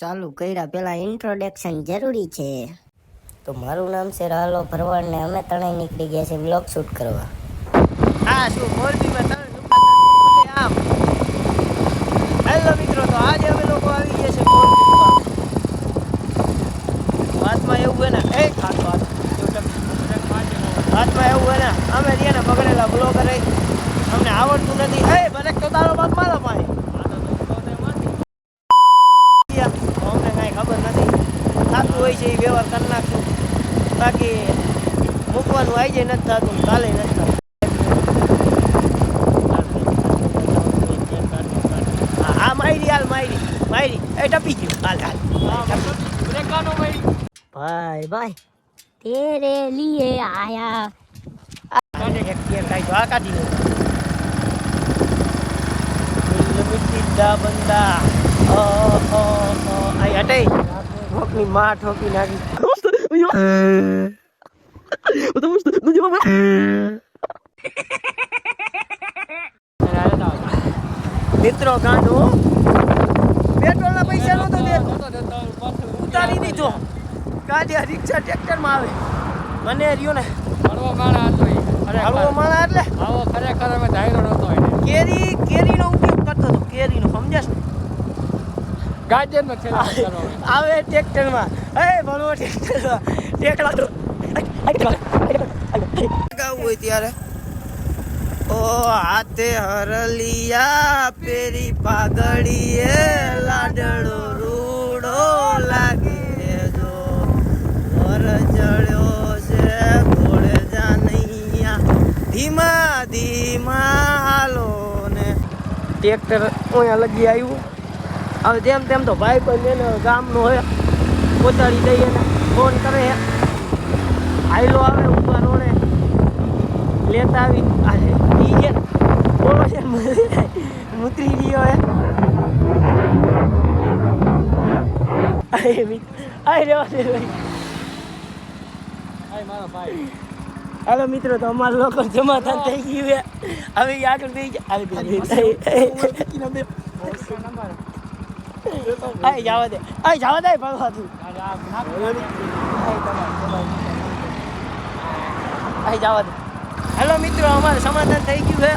ચાલુ કર્યા પેલા ઇન્ટ્રોડક્શન જરૂરી છે. તો મારું નામ છે રાહલો ભરવાડ ને અમે ત્રણેય નીકળી ગયા છે વ્લોગ શૂટ કરવા. હા શું મોરબીમાં ત્રણ દુકાન આમ. હેલો મિત્રો, તો આજે અમે લોકો આવી ગયા છે મોરબીમાં. વાતમાં એવું હે ને હાથમાં એવું હે ને અમે રહ્યા ને પકડેલા બ્લોગર અમને આવડતું નથી. બરેક તો તારો બાપ મારો પાસે અમને કાંઈ ખબર નથી. થતું હોય છે એ વ્યવહાર કરી નાખશું. બાકી મૂકવાનું આવી જાય નથી થતું, કાલે નથી થતું. હા માયરી એ ટપી ગયું. ભાઈ ભાઈ તેરે લીએ આયા. બંદા હટે ઠોકની માં ઠોકી નાખી. મિત્રો ગાંડો પેટ્રોલ ના પૈસા નતો દેતો, ઉતારી દીધો. ગાડી રિક્ષા ટ્રેક્ટર માં આવે. મને રહ્યો ને હળવો માણા હતો. હળવો માણા એટલે આવો ખરેખર અમે ધાયરો નતો. કેરીનો ઉપયોગ કરતો હતો, કેરીનો સમજ્યાસ ને. ગાડીનો આવે ટ્રેક્ટર માં. ભણવો ટ્રેક્ટર ગાવું હોય ત્યારે ઓ હાથે હરલિયા પેરી પાઘડીએ લાડડો રૂડો લાગે જો વર ચડ્યો છે ઘોડે જાનૈયા ધીમા ધીમા હાલો ને. ટ્રેક્ટર અહીંયા લગી આવ્યું. હવે જેમ તેમ તો ભાઈ પણ એને ગામનો હોય પહોંચાડી દઈએ ને ફોન કરે આયલો આવે ઉપર રોડે લેતા આવી. ઈ છે બોલો છે મુતરી ગયો હાલો મિત્રો, તો અમારા લોકો જમા થઈ ગયું છે. હવે આગળ થઈ જાય જવા દે ભગવા તું જવા દે. હેલો મિત્રો, અમારે સમાધાન થઈ ગયું છે.